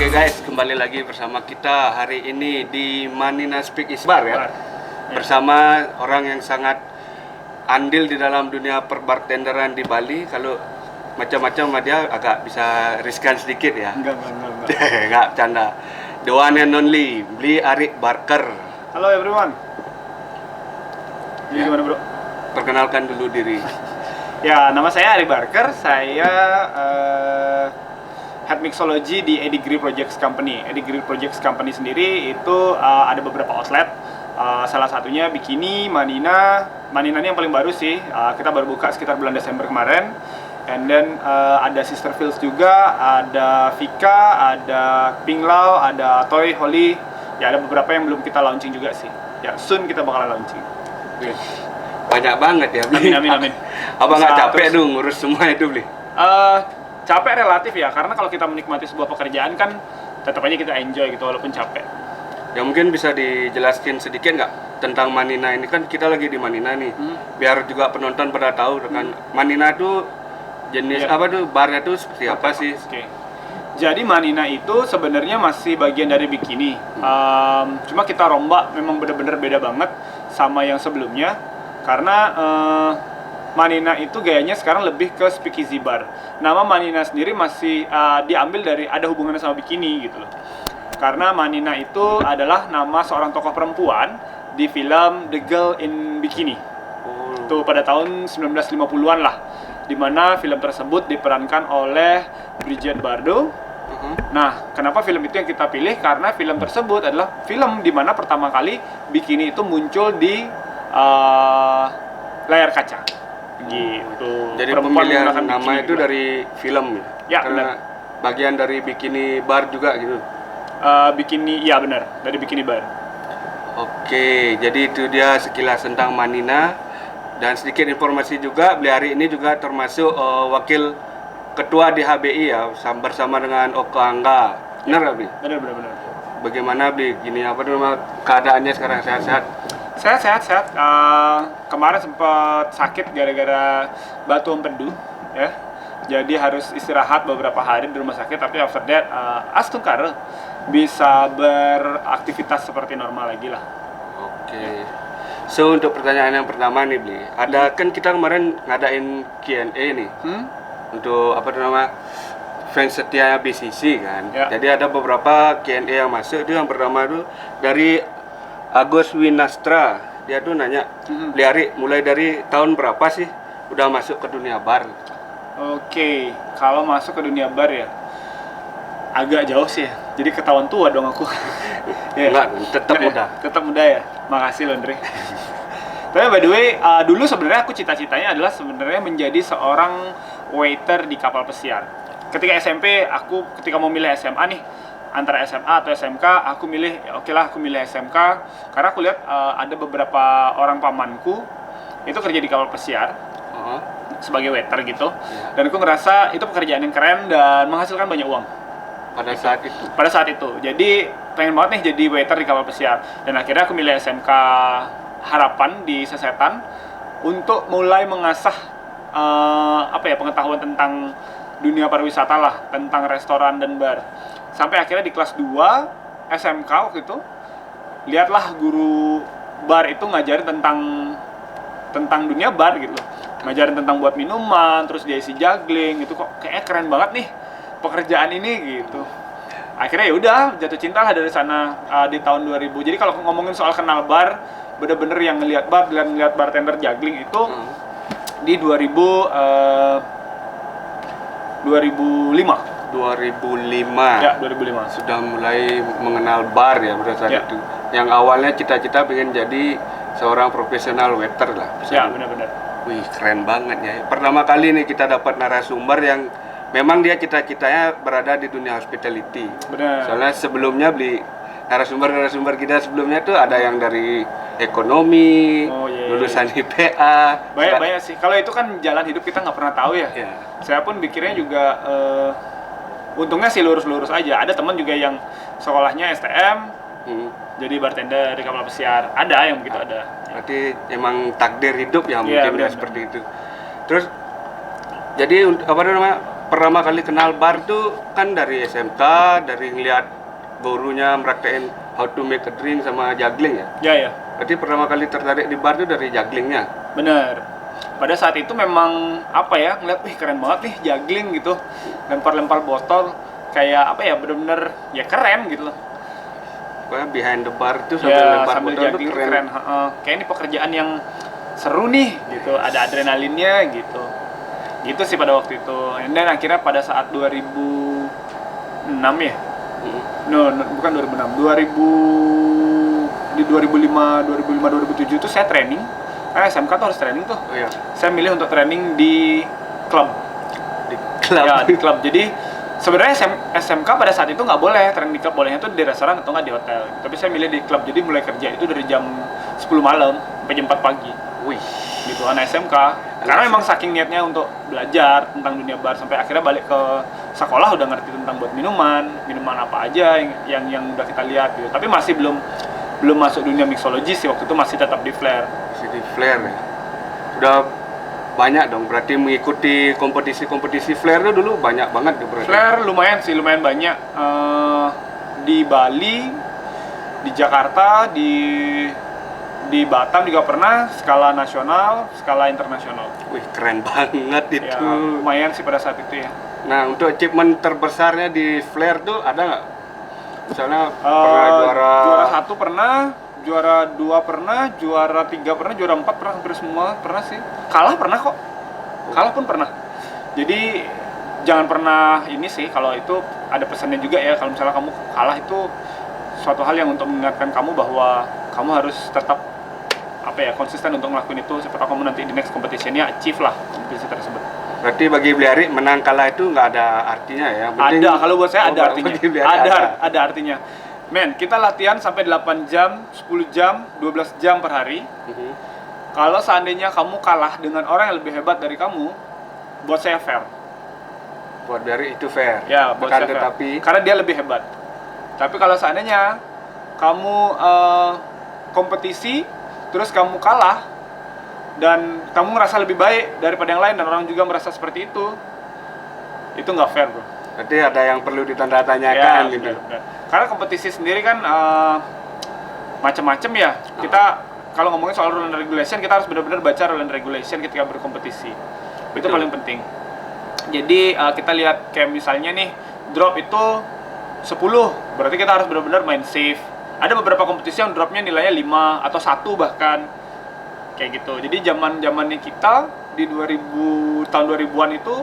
Oke guys, kembali lagi bersama kita hari ini di Manina Speak is Bar ya. Bersama orang yang sangat andil di dalam dunia perbartenderan di Bali. Kalau macam-macam sama dia agak bisa riskan sedikit ya. Enggak. Enggak, canda. The one and only, Bli Arik Barker. Halo everyone. Jadi gimana bro? Perkenalkan dulu diri. Ya, nama saya Arik Barker. Saya Head Mixology di Edigree Projects Company. Edigree Projects Company sendiri itu ada beberapa outlet. Salah satunya Bikini, Manina. Manina ini yang paling baru sih. Kita baru buka sekitar bulan Desember kemarin. And then ada Sister Feels juga, ada Vika, ada Pinglau, ada Toy, Holly. Ya ada beberapa yang belum kita launching juga sih. Ya soon kita bakalan launching. Banyak banget ya, Bli. Amin. Apa nggak capek dong ngurus semua itu, Bli? Capek relatif ya, karena kalau kita menikmati sebuah pekerjaan kan tetap aja kita enjoy gitu walaupun capek. Ya mungkin bisa dijelaskan sedikit nggak tentang Manina ini, kan kita lagi di Manina nih. Biar juga penonton pada tahu kan Manina itu jenis apa tuh, barnya tuh seperti apa sih? Oke. Jadi Manina itu sebenarnya masih bagian dari Bikini. Cuma kita rombak memang benar-benar beda banget sama yang sebelumnya karena Manina itu gayanya sekarang lebih ke speakeasy bar. Nama Manina sendiri masih diambil dari ada hubungannya sama Bikini gitu loh. Karena Manina itu adalah nama seorang tokoh perempuan di film The Girl in Bikini. Itu pada tahun 1950-an lah. Di mana film tersebut diperankan oleh Brigitte Bardot. Nah, kenapa film itu yang kita pilih? Karena film tersebut adalah film di mana pertama kali Bikini itu muncul di layar kaca. Gitu. Jadi pemilihan nama itu juga dari film ya? Karena benar. Bagian dari Bikini Bar juga gitu. Bikini, ya benar, dari Bikini Bar. Oke, jadi itu dia sekilas tentang Manina. Dan sedikit informasi juga, Bli hari ini juga termasuk wakil ketua di HBI ya, bersama dengan Oka Angga. Benar nggak, Bli? Benar. Bagaimana, Bli? Gini apa nama keadaannya sekarang, sehat-sehat? Sehat. Kemarin sempat sakit gara-gara batu empedu, ya. Jadi harus istirahat beberapa hari di rumah sakit. Tapi after that, astungkar bisa beraktivitas seperti normal lagi lah. Oke. So untuk pertanyaan yang pertama nih, Bli, ada kan kita kemarin ngadain Q&A nih, untuk apa nama fans setia BCC kan. Ya. Jadi ada beberapa Q&A yang masuk. Itu yang pertama tuh dari Agus Winastra, dia tuh nanya, Bli Ari, mulai dari tahun berapa sih udah masuk ke dunia bar? Oke, kalau masuk ke dunia bar ya agak jauh sih ya. Jadi ketahuan tua dong aku. Ya. Enggak, tetap muda. Tetap muda ya. Makasih loh, Andre. Tapi by the way, dulu sebenarnya aku cita-citanya adalah sebenarnya menjadi seorang waiter di kapal pesiar. Ketika SMP, ketika mau milih SMA nih, antara SMA atau SMK, aku milih, ya oke lah aku milih SMK karena aku lihat ada beberapa orang pamanku itu kerja di kapal pesiar sebagai waiter gitu, dan aku ngerasa itu pekerjaan yang keren dan menghasilkan banyak uang pada saat itu. Jadi pengen banget nih jadi waiter di kapal pesiar, dan akhirnya aku milih SMK Harapan di Sesetan untuk mulai mengasah pengetahuan tentang dunia pariwisata lah, tentang restoran dan bar. Sampai akhirnya di kelas 2 SMK waktu itu, lihatlah guru bar itu ngajarin tentang dunia bar gitu loh. Ngajarin tentang buat minuman, terus dia isi juggling, itu kok kayaknya keren banget nih pekerjaan ini gitu. Akhirnya ya udah jatuh cinta lah dari sana di tahun 2000. Jadi kalau ngomongin soal kenal bar, bener-bener yang ngelihat bar, ngelihat bartender juggling itu di 2005. Ya, 2005. Sudah mulai mengenal bar ya pada saat itu. Yang awalnya cita-cita pengen jadi seorang profesional waiter lah. Ya, benar-benar. Wih, keren banget ya. Pertama kali nih kita dapat narasumber yang memang dia cita-citanya berada di dunia hospitality. Benar. Soalnya sebelumnya narasumber kita sebelumnya tuh ada yang dari ekonomi, lulusan IPA. Banyak sih. Kalau itu kan jalan hidup kita nggak pernah tahu ya. Saya pun pikirnya juga untungnya sih lurus-lurus aja. Ada teman juga yang sekolahnya STM, jadi bartender di kapal pesiar. Ada yang begitu, ada. Berarti emang takdir hidup ya mungkin ya seperti itu. Terus jadi apa namanya pertama kali kenal bar tuh kan dari SMK, dari ngeliat gurunya meraktein how to make a drink sama juggling ya. Ya ya. Berarti pertama kali tertarik di bar tuh dari jugglingnya. Bener. Pada saat itu memang apa ya, ngeliat wih keren banget nih juggling gitu, lempar-lempar botol kayak apa ya, bener-bener ya keren gitu loh. Pokoknya behind the bar tuh sambil Ya lempar sambil botol tuh juggling keren. keren. Kayak ini pekerjaan yang seru nih gitu, ada adrenalinnya gitu. Gitu sih pada waktu itu. Dan akhirnya pada saat 2006 ya. No, bukan 2006. 2007 itu saya training. Karena SMK tuh harus training tuh. Oh iya. Saya milih untuk training di klub. Di klub. Ya, di klub. Jadi sebenarnya SMK pada saat itu nggak boleh training di klub, bolehnya tuh di restoran atau nggak di hotel. Tapi saya milih di klub. Jadi mulai kerja itu dari jam 10 malam sampai jam 4 pagi. Wih. Gitu anak SMK. Karena memang saking niatnya untuk belajar tentang dunia bar sampai akhirnya balik ke sekolah udah ngerti tentang buat minuman apa aja yang udah kita lihat gitu. Tapi masih belum masuk dunia mixology sih, waktu itu masih tetap di Flare. Masih di Flare ya. Udah banyak dong berarti mengikuti kompetisi Flare itu dulu banyak banget tuh berarti. Flare lumayan banyak. Di Bali, di Jakarta, di Batam juga pernah, skala nasional, skala internasional. Wih, keren banget itu. Ya, lumayan sih pada saat itu ya. Nah, untuk achievement terbesarnya di Flare tuh ada nggak? Misalnya pernah juara 1 pernah, juara 2 pernah, juara 3 pernah, juara 4 pernah, hampir semua pernah sih. Kalah pernah kok. Kalah pun pernah. Jadi jangan pernah ini sih, kalau itu ada pesannya juga ya, kalau misalnya kamu kalah itu suatu hal yang untuk mengingatkan kamu bahwa kamu harus tetap konsisten untuk ngelakuin itu, siapa tahu kamu nanti di next competition-nya achieve lah kompetisi tersebut. Berarti bagi Bliari menang kalah itu nggak ada artinya ya? Ada, kalau buat saya ada artinya. Ada Artinya. Men, kita latihan sampai 8 jam, 10 jam, 12 jam per hari. Kalau seandainya kamu kalah dengan orang yang lebih hebat dari kamu, buat saya fair. Buat Bliari itu fair. Ya, buat saya fair. Karena dia lebih hebat. Tapi kalau seandainya kamu kompetisi, terus kamu kalah, dan kamu ngerasa lebih baik daripada yang lain, dan orang juga merasa seperti itu nggak fair, bro. Berarti ada yang perlu ditanda-tanyakan Ya, gitu. benar. Karena kompetisi sendiri kan macam-macam ya. Kita kalau ngomongin soal rule and regulation, kita harus benar-benar baca rule and regulation ketika berkompetisi. Betul. Itu paling penting. Jadi kita lihat kayak misalnya nih, drop itu 10, berarti kita harus benar-benar main safe. Ada beberapa kompetisi yang dropnya nilainya 5 atau 1 bahkan. Kayak gitu. Jadi zamannya kita di tahun 2000-an itu,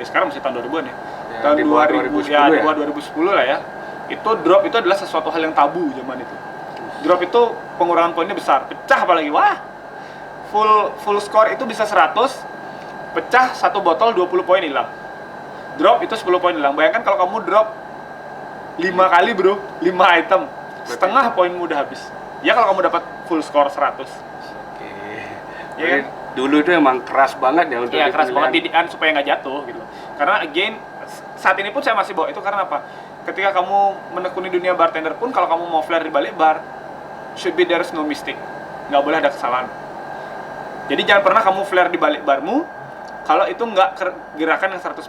ya sekarang masih tahun 2000-an ya. Tahun 2010 2010 lah ya. Itu drop itu adalah sesuatu hal yang tabu zaman itu. Drop itu pengurangan poinnya besar, pecah apalagi. Wah. Full score itu bisa 100, pecah 1 botol 20 poin hilang. Drop itu 10 poin hilang. Bayangkan kalau kamu drop 5 kali, bro, 5 item. Setengah poinmu udah habis. Ya kalau kamu dapat full score 100. Oke. Ya kan? Dulu itu emang keras banget ya untuk Iya, keras banget, didikan supaya nggak jatuh gitu. Karena again, saat ini pun saya masih bawa itu karena apa? Ketika kamu menekuni dunia bartender pun, kalau kamu mau flare di balik bar, should be there's no mistake. Nggak boleh ada kesalahan. Jadi jangan pernah kamu flare di balik barmu kalau itu nggak gerakan yang 100%.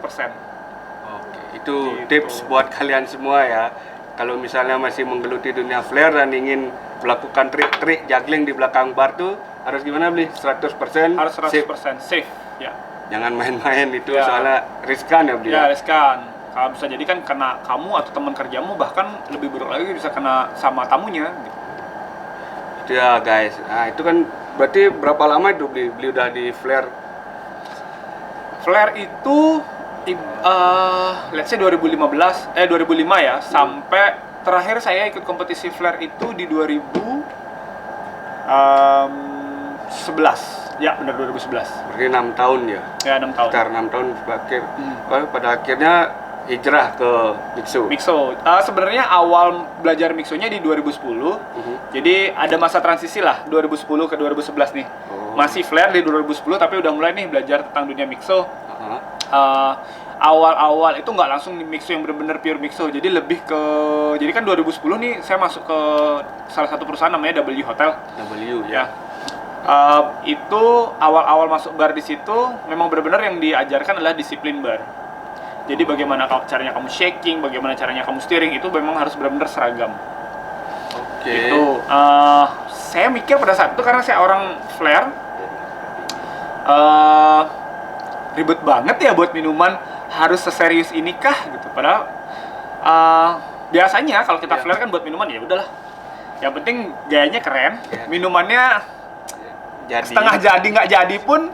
Oke, itu Gitu. tips buat kalian semua ya. Kalau misalnya masih menggeluti dunia flare dan ingin melakukan trik-trik juggling di belakang bar tuh harus gimana, Bli? 100% Harus 100% safe. Ya. Jangan main-main itu Ya. soalnya riskan ya, Bli. Ya, riskan. Kalau bisa jadi kan kena kamu atau teman kerjamu, bahkan lebih buruk lagi bisa kena sama tamunya gitu. Itu ya, guys. Nah, itu kan berarti berapa lama itu Bli udah di flare? Flare itu let's say 2005 ya, sampai terakhir saya ikut kompetisi flare itu di 2011. Ya, benar 2011. Berarti 6 tahun ya? Ya, 6 tahun. Sekitar 6 tahun pada akhirnya hijrah ke Mixo. Mixo. Sebenarnya awal belajar Mixonya di 2010. Jadi ada masa transisi lah, 2010 ke 2011 nih. Masih flare di 2010, tapi udah mulai nih belajar tentang dunia Mixo. Awal-awal itu nggak langsung di Mixo yang benar-benar pure Mixo. Jadi lebih ke, jadi kan 2010 nih saya masuk ke salah satu perusahaan namanya W Hotel. W ya. Itu awal-awal masuk bar di situ memang benar-benar yang diajarkan adalah disiplin bar. Jadi bagaimana caranya kamu shaking, bagaimana caranya kamu steering, itu memang harus benar-benar seragam. Oke. Itu saya mikir pada saat itu karena saya orang flare, ribet banget ya buat minuman, harus seserius ini kah gitu. Padahal biasanya kalau kita flare kan buat minuman ya udahlah, yang penting gayanya keren, minumannya setengah jadi nggak jadi pun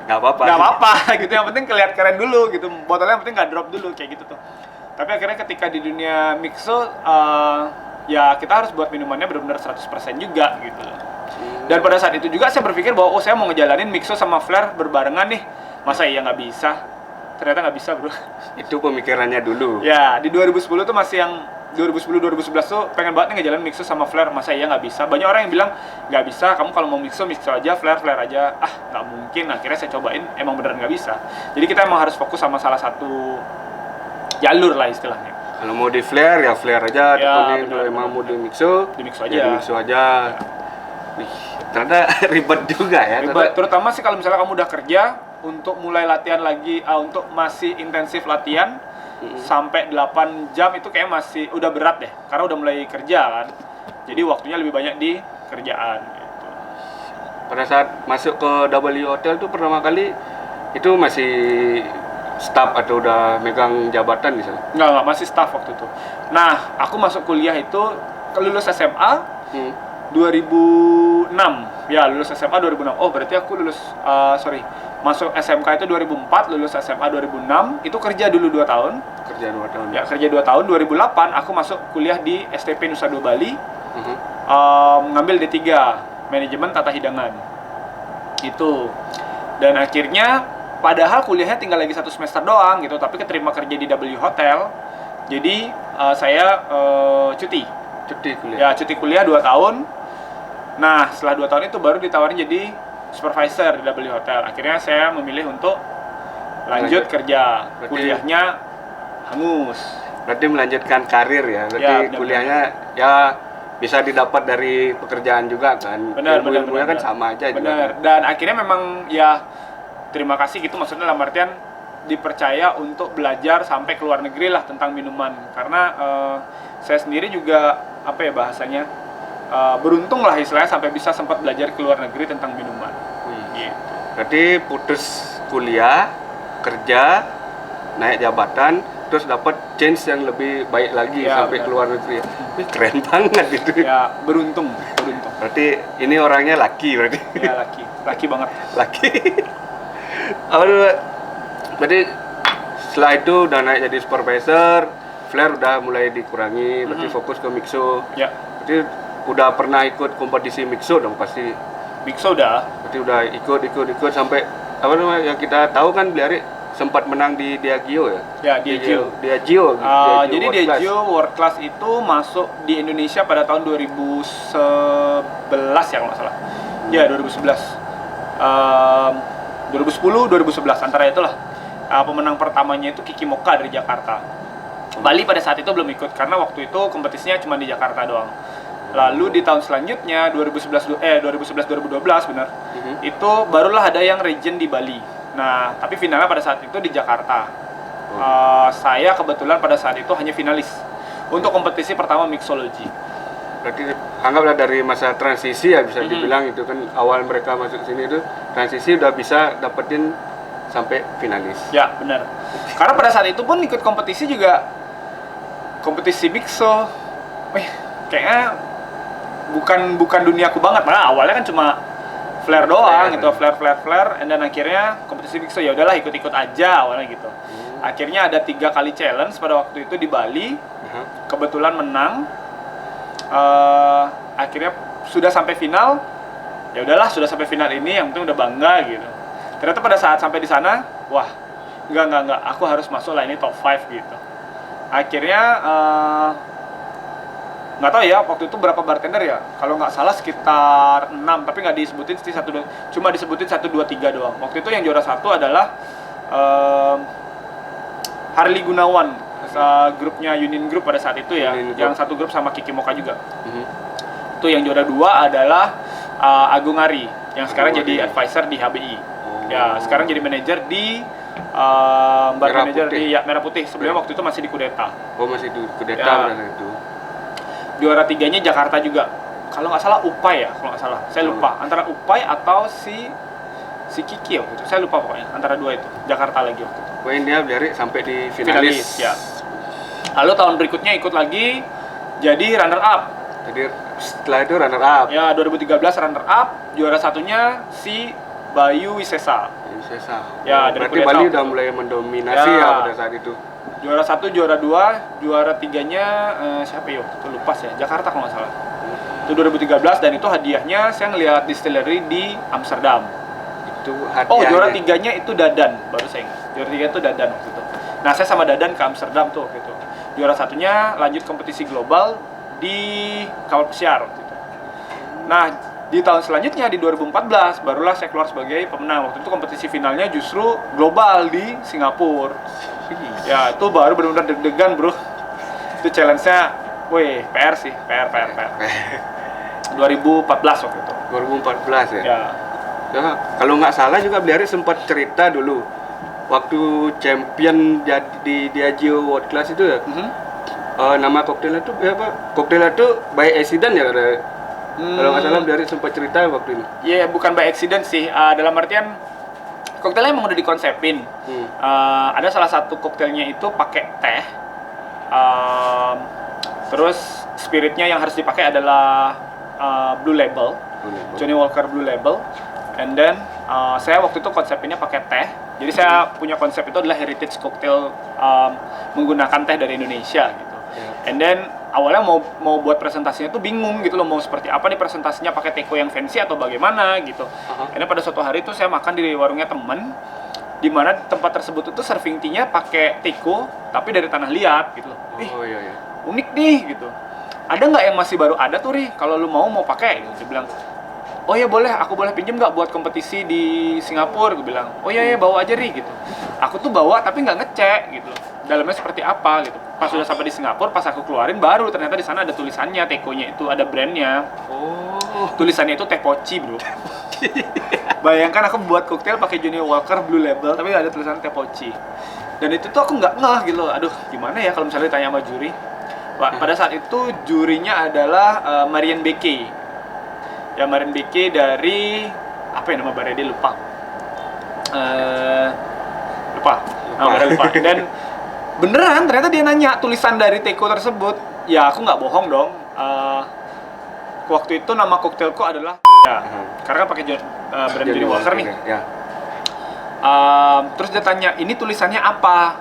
nggak apa-apa gitu, yang penting kelihatan keren dulu gitu, botolnya yang penting nggak drop dulu kayak gitu tuh. Tapi akhirnya ketika di dunia mixo ya kita harus buat minumannya benar-benar 100% juga gitu. Dan pada saat itu juga saya berpikir bahwa saya mau ngejalanin mixo sama flare berbarengan nih, masa iya nggak bisa? Ternyata nggak bisa bro. Itu pemikirannya dulu. Ya di 2010 tuh masih yang 2010-2011 tuh pengen banget nih ngejalanin mixo sama flare, masa iya nggak bisa? Banyak orang yang bilang nggak bisa, kamu kalau mau mixo aja, flare aja. Nggak mungkin. Akhirnya saya cobain, emang beneran nggak bisa. Jadi kita emang harus fokus sama salah satu jalur lah istilahnya. Kalau mau di flare ya flare aja, tekunin. Kalau emang mau di mixo aja. Ya di mixo aja. Wih, ternyata ribet juga ya. Ribet, terutama sih kalau misalnya kamu udah kerja, untuk mulai latihan lagi, untuk masih intensif latihan sampai 8 jam itu kayak masih udah berat deh, karena udah mulai kerja kan. Jadi waktunya lebih banyak di kerjaan gitu. Pada saat masuk ke W Hotel tuh pertama kali itu masih staff atau udah megang jabatan di sana? Enggak, masih staff waktu itu. Nah, aku masuk kuliah itu lulus SMA 2006. Ya, lulus SMA 2006. Oh, berarti aku lulus masuk SMK itu 2004, lulus SMA 2006, itu kerja dulu 2 tahun. Kerja 2 tahun. Ya, kerja 2 tahun. 2008 aku masuk kuliah di STP Nusa Dua Bali. Ngambil D3, manajemen tata hidangan. Itu. Dan akhirnya padahal kuliahnya tinggal lagi 1 semester doang gitu, tapi keterima kerja di W Hotel. Jadi saya cuti kuliah. Ya, cuti kuliah 2 tahun. Nah, setelah 2 tahun itu baru ditawarin jadi supervisor di W Hotel. Akhirnya saya memilih untuk lanjut kerja. Berarti kuliahnya hangus. Berarti melanjutkan karir ya. Berarti ya, kuliahnya ya bisa didapat dari pekerjaan juga kan. Benar. Kan sama aja. Benar. Juga. Dan akhirnya memang ya terima kasih gitu, maksudnya dalam artian dipercaya untuk belajar sampai ke luar negeri lah tentang minuman. Karena saya sendiri juga apa ya bahasanya, beruntung lah istilahnya sampai bisa sempat belajar ke luar negeri tentang minuman. Gitu. Berarti putus kuliah, kerja, naik jabatan, terus dapat chance yang lebih baik lagi ya, sampai ke luar negeri. Keren banget itu. Ya, beruntung. Berarti ini orangnya laki berarti. Ya, laki banget. Laki. Berarti setelah itu udah naik jadi supervisor, flare udah mulai dikurangi, berarti fokus ke mixo. Ya. Berarti udah pernah ikut kompetisi mixo dong pasti. Mixo udah. Berarti udah ikut sampai apa namanya yang kita tahu kan Bliari sempat menang di Diageo ya. Ya, Diageo. Diageo jadi Diageo World Class itu masuk di Indonesia pada tahun 2011 ya kalau nggak salah. Ya, 2011. 2010, 2011 antara itulah. Pemenang pertamanya itu Kiki Moka dari Jakarta. Bali pada saat itu belum ikut karena waktu itu kompetisinya cuma di Jakarta doang. Lalu di tahun selanjutnya 2011-2012 benar. Itu barulah ada yang region di Bali. Nah, tapi finalnya pada saat itu di Jakarta. Saya kebetulan pada saat itu hanya finalis untuk kompetisi pertama mixology. Berarti anggaplah dari masa transisi ya bisa dibilang itu kan awal mereka masuk sini itu transisi udah bisa dapetin sampai finalis. Ya, benar. Karena pada saat itu pun ikut kompetisi juga kompetisi mixo. Kayaknya bukan duniaku banget. Malah awalnya kan cuma flare doang gitu, flare, dan akhirnya kompetisi mixo ya udahlah ikut-ikut aja awalnya gitu. Akhirnya ada 3 kali challenge pada waktu itu di Bali. Kebetulan menang. Akhirnya sudah sampai final. Ya udahlah, sudah sampai final ini yang penting udah bangga gitu. Ternyata pada saat sampai di sana, wah, enggak, aku harus masuk lah ini top 5 gitu. Akhirnya nggak tahu ya waktu itu berapa bartender ya, kalau nggak salah sekitar 6, tapi nggak disebutin sih cuma disebutin 1, 2, 3 doang. Waktu itu yang juara 1 adalah Harley Gunawan, grupnya Union Group pada saat itu ya, yang satu grup sama Kiki Moka juga. Itu yang juara 2 adalah Agung Ari yang sekarang jadi advisor di HBI. Ya, sekarang jadi manajer di bar Merah manager putih. di Merah Putih. Sebelumnya waktu itu masih di Kudeta. Oh, masih di Kudeta Ya. berarti itu. Juara 3-nya Jakarta juga. Kalau nggak salah Upai ya, kalau nggak salah. Saya lupa antara Upai atau si Kiki waktu itu. Saya lupa pokoknya antara dua itu. Jakarta lagi waktu itu. Poin dia dari sampai di Finalis finalis. ya. Lalu tahun berikutnya ikut lagi jadi runner up. Jadi setelah itu runner up. Ya 2013 runner up. Juara satunya si Bayu Wisesa. Sesa. Ya, dari berarti Kudeta Bali waktu udah itu. mulai mendominasi Ya. ya pada saat itu. Juara 1, juara 2, juara 3-nya siapa ya? Itu lupa ya. Jakarta kalau nggak salah. Itu 2013 dan itu hadiahnya saya ngelihat distillery di Amsterdam. Itu Oh, hadiahnya. juara 3-nya itu Dadan, baru saya ingat. Juara 3 itu Dadan waktu itu. Nah, saya sama Dadan ke Amsterdam tuh waktu itu. Juara satunya lanjut kompetisi global di Kawal Pesiar waktu itu. Nah, di tahun selanjutnya di 2014 barulah saya keluar sebagai pemenang. Waktu itu kompetisi finalnya justru global di Singapura. Ya, itu baru benar-benar deg-degan, Bro. Itu challenge-nya, wih, PR sih, PR. 2014 waktu itu. 2014 ya. Ya. Ya, kalau nggak salah juga Bliari sempat cerita dulu waktu champion di Diageo World Class itu ya. Nama koktailnya tuh apa? Koktailnya tuh by accident ya katanya. Kalau nggak salah Bliari sempat cerita waktu ini. Iya, bukan by accident sih. Dalam artian koktailnya emang udah dikonsepin. Ada salah satu koktailnya itu pakai teh. Terus spiritnya yang harus dipakai adalah Blue Label, Johnny Walker Blue Label. And then saya waktu itu konsepinnya pakai teh. Jadi saya punya konsep itu adalah heritage cocktail menggunakan teh dari Indonesia gitu. And then awalnya mau buat presentasinya tuh bingung gitu loh, mau seperti apa nih presentasinya, pakai teko yang fancy atau bagaimana gitu. Karena pada suatu hari itu saya makan di warungnya temen, di mana tempat tersebut itu serving tea-nya pakai teko tapi dari tanah liat gitu loh. Oh iya. Unik nih gitu. Ada nggak yang masih baru ada tuh, Ri? Kalau lu mau pakai gitu. Dia bilang, oh ya boleh, aku boleh pinjem nggak buat kompetisi di Singapura? Gue bilang, oh ya bawa aja, Ri gitu. Aku tuh bawa tapi nggak ngecek gitu loh, dalamnya seperti apa gitu. Pas sudah sampai di Singapura, pas aku keluarin baru ternyata di sana ada tulisannya, tekonya itu ada brandnya. Oh. Tulisannya itu teh poci, Bro. Bayangkan aku buat koktail pakai Johnny Walker Blue Label tapi ada tulisan teh poci. Dan itu tuh aku nggak ngeh gitu loh. Aduh, gimana ya kalau misalnya ditanya sama juri. Pada saat itu jurinya adalah Marian Beke. Ya, Marian Beke dari apa ya nama barnya, dia lupa. Lupa. Dan beneran ternyata dia nanya tulisan dari teko tersebut. Ya aku nggak bohong dong. Waktu itu nama koktailku adalah ya, karena pakai brand Johnny Walker nih. Ya. Terus dia tanya, ini tulisannya apa?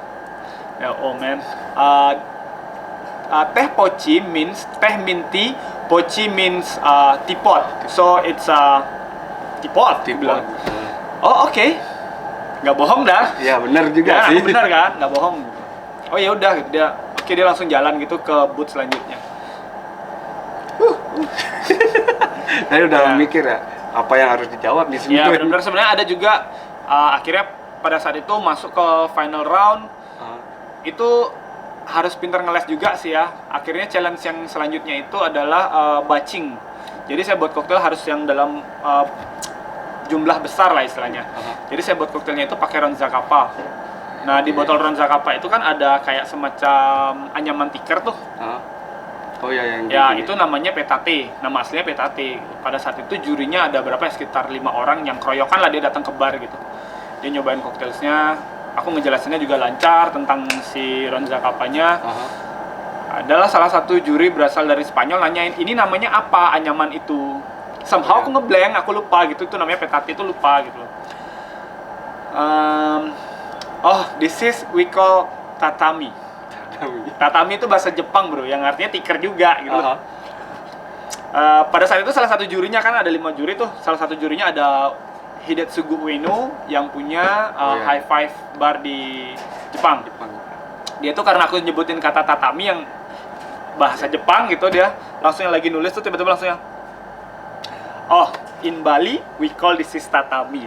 Ya, oh man. Teh poci means teh minty, poci means teapot. So it's teapot. Bilang. Oh oke. Nggak bohong dah. Ya benar juga Ya, sih. benar kan? Nggak bohong. Oh ya udah, dia langsung jalan gitu ke booth selanjutnya. Saya udah mikir ya, apa yang harus dijawab di sini. Ya benar-benar sebenarnya ada juga akhirnya pada saat itu masuk ke final round. Itu harus pintar ngeles juga sih ya. Akhirnya challenge yang selanjutnya itu adalah batching. Jadi saya buat koktail harus yang dalam jumlah besar lah istilahnya. Jadi saya buat koktailnya itu pakai Ron Zacapa. Nah, di botol Ron Zacapa itu kan ada kayak semacam anyaman tikar tuh. Oh ya, yang Ya, gini. itu namanya petate. Nama aslinya petate. Pada saat itu jurinya ada berapa ya? Sekitar 5 orang yang keroyokan lah, dia datang ke bar gitu. Dia nyobain koktailnya. Aku ngejelasinnya juga lancar tentang si Ron Zacapanya. Adalah salah satu juri berasal dari Spanyol nanyain, ini namanya apa anyaman itu? Somehow aku ngeblank, aku lupa gitu. Itu namanya petate, itu lupa gitu. This is we call tatami. Tatami itu bahasa Jepang, Bro, yang artinya tikar juga gitu. Pada saat itu salah satu jurinya kan ada 5 juri tuh. Salah satu jurinya ada Hidetsugu Ueno yang punya High Five bar di Jepang. Dia tuh karena aku nyebutin kata tatami yang bahasa Jepang gitu, dia langsung yang lagi nulis tuh tiba-tiba langsung yang, oh, in Bali we call this is tatami.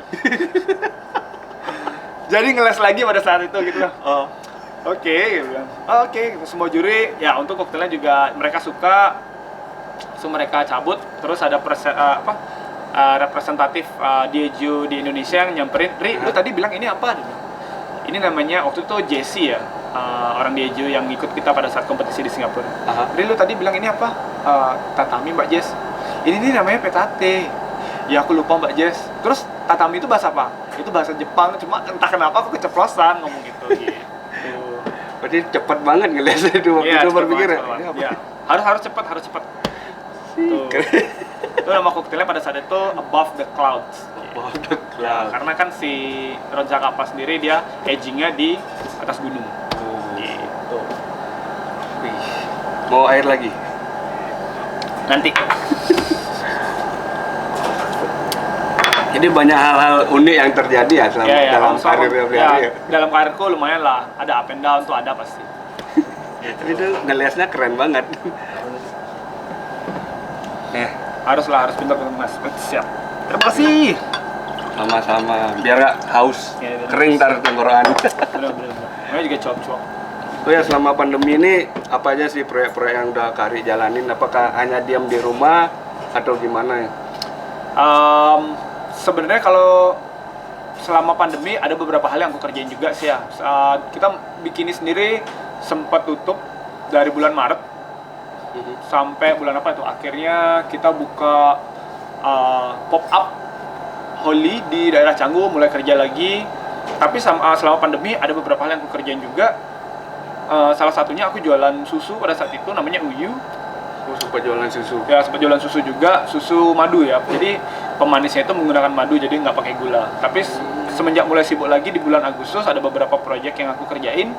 Jadi ngeles lagi pada saat itu gitu loh. Oke, gitu bilang. Oke, semua juri ya untuk koktailnya juga mereka suka. So mereka cabut, terus ada representatif Diageo di Indonesia yang nyamperin, Ri, lu tadi bilang ini apa? Ini namanya waktu itu Jesse ya, orang Jeju yang ikut kita pada saat kompetisi di Singapura. Jadi lu tadi bilang ini apa? Tatami Mbak Jess. Ini nih namanya petate. Ya aku lupa Mbak Jess. Terus tatami itu bahasa apa? Itu bahasa Jepang, cuma entah kenapa aku keceplosan ngomong gitu. Berarti cepat banget ngeliat itu waktu itu berpikir ya. Harus cepat. Tuh. Itu nama koktailnya pada saat itu Above the Clouds. Above the Clouds. Ya, karena kan si Ron Zacapa sendiri dia agingnya di atas gunung. Gitu. Wih. Mau air lagi? Nanti. Jadi banyak hal-hal unik yang terjadi ya selama dalam karir ya. Dalam karirku lumayan lah, ada up and down tuh ada pasti. Tapi itu ngelihatnya keren banget. Harus pintar Mas. Siap. Terima kasih. Sama-sama. Biar gak haus. Kering ntar tenggorokan. Bener. Namanya juga cuap-cuap. Oh ya, selama pandemi ini apa aja sih proyek-proyek yang udah Kari jalanin? Apakah hanya diam di rumah atau gimana ya? Sebenarnya kalau selama pandemi ada beberapa hal yang aku kerjain juga sih ya. Kita Bikini sendiri sempat tutup dari bulan Maret sampai bulan apa itu? Akhirnya kita buka pop up Holy di daerah Canggu, mulai kerja lagi. Tapi selama pandemi ada beberapa hal yang aku kerjain juga. Salah satunya aku jualan susu pada saat itu, namanya Uyu. Sempat jualan susu. Ya, sempat jualan susu juga, susu madu ya. Jadi pemanisnya itu menggunakan madu, jadi nggak pakai gula. Tapi semenjak mulai sibuk lagi di bulan Agustus ada beberapa proyek yang aku kerjain.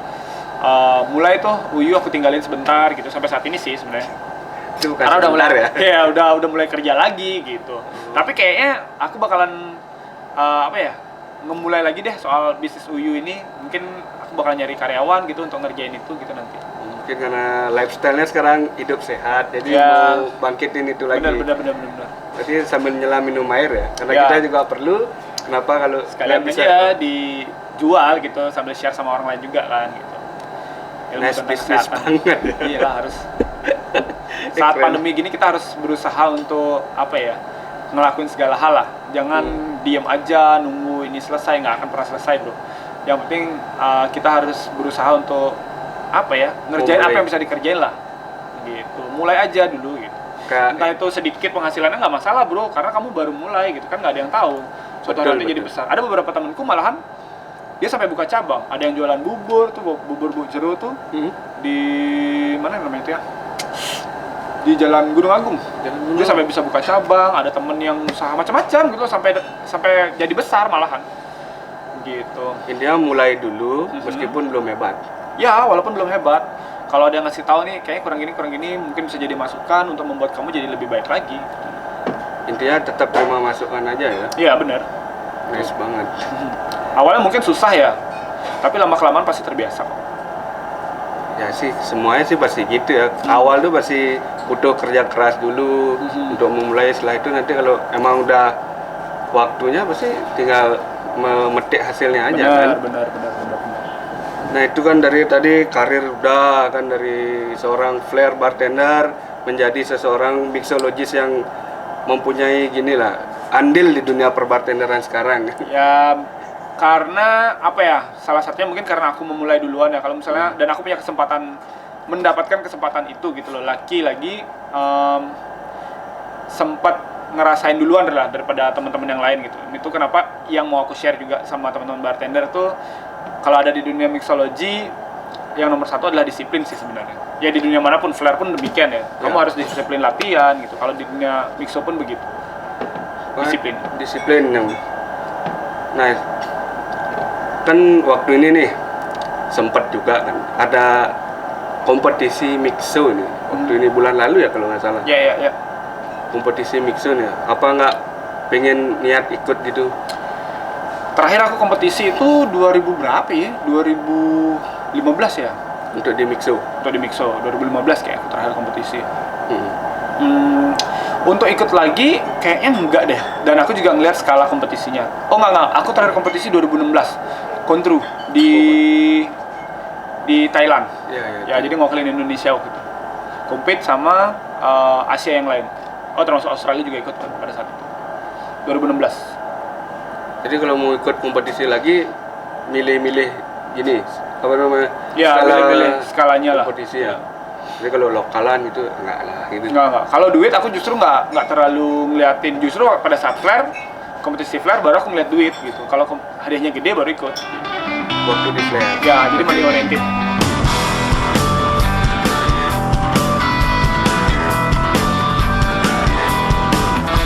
Mulai tuh Uyu aku tinggalin sebentar gitu sampai saat ini sih sebenarnya. Karena udah mulai ya udah mulai kerja lagi gitu. Tapi kayaknya aku bakalan ngemulai lagi deh soal bisnis Uyu ini. Mungkin aku bakalan nyari karyawan gitu untuk ngerjain itu gitu nanti. Mungkin karena lifestyle-nya sekarang hidup sehat, jadi mau bangkitin itu lagi. Benar. Jadi sambil nyelam minum air ya, karena kita juga perlu. Kenapa kalau sekalian bisa dijual gitu sambil share sama orang lain juga kan gitu. Nice business banget. Iya lah, harus. Saat pandemi gini kita harus berusaha untuk ngelakuin segala hal lah. Jangan diem aja nunggu ini selesai, nggak akan pernah selesai bro. Yang penting kita harus berusaha untuk ngerjain apa yang bisa dikerjain lah gitu. Mulai aja dulu gitu. Entah itu sedikit penghasilannya nggak masalah bro, karena kamu baru mulai gitu kan, nggak ada yang tahu suatu hari nanti jadi besar. Ada beberapa temanku malahan dia sampai buka cabang, ada yang jualan bubur jeruk tuh di mana namanya itu ya, di Jalan Gunung Agung. Dia sampai bisa buka cabang, ada temen yang usaha macam-macam gitu sampai jadi besar malahan gitu. Intinya mulai dulu meskipun belum hebat. Ya, walaupun belum hebat, kalau ada yang ngasih tahu nih, kayaknya kurang gini, mungkin bisa jadi masukan untuk membuat kamu jadi lebih baik lagi. Intinya tetap terima masukan aja ya? Iya, benar. Nice banget. Awalnya mungkin susah ya, tapi lama-kelamaan pasti terbiasa kok. Ya sih, semuanya sih pasti gitu ya. Awal tuh pasti butuh kerja keras dulu untuk memulai, setelah itu nanti kalau emang udah waktunya pasti tinggal memetik hasilnya aja. Benar. Nah itu kan dari tadi karir udah kan, dari seorang flair bartender menjadi seseorang mixologist yang mempunyai andil di dunia perbartenderan sekarang. Ya karena salah satunya mungkin karena aku memulai duluan ya. Kalau misalnya dan aku punya mendapatkan kesempatan itu gitu loh. Lagi sempat ngerasain duluan lah daripada teman-teman yang lain gitu. Itu kenapa yang mau aku share juga sama teman-teman bartender tuh, kalau ada di dunia mixology, yang nomor satu adalah disiplin sih sebenarnya. Ya di dunia manapun, flair pun demikian ya. Kamu harus disiplin latihan gitu. Kalau di dunia mixo pun begitu. Disiplin. Nah, kan waktu ini nih sempat juga kan ada kompetisi mixo nih. Waktu ini bulan lalu ya kalau nggak salah. Iya. Kompetisi mixo nih. Apa nggak pengen niat ikut gitu? Terakhir aku kompetisi itu 2000 berapa ya? 2015 ya? Untuk di mixo? Untuk di mixo, 2015 kayak aku terakhir kompetisi. Untuk ikut lagi, kayaknya enggak deh. Dan aku juga ngeliat skala kompetisinya. Oh enggak, aku terakhir kompetisi 2016 Kontru di Thailand. Ya, jadi ngawalin Indonesia waktu itu. Compete sama Asia yang lain. Oh termasuk Australia juga ikut pada saat itu 2016. Jadi kalau mau ikut kompetisi lagi, milih-milih gini apa namanya? Ya, beda-beda skalanya lah. Kompetisi ya. Jadi kalau lokalan itu enggak lah gitu. Enggak. Kalau duit aku justru enggak terlalu ngeliatin. Justru pada saat flare, kompetisi flare baru aku ngeliat duit gitu. Kalau hadiahnya gede baru ikut. Waktu di flare. Ya, jadi money oriented.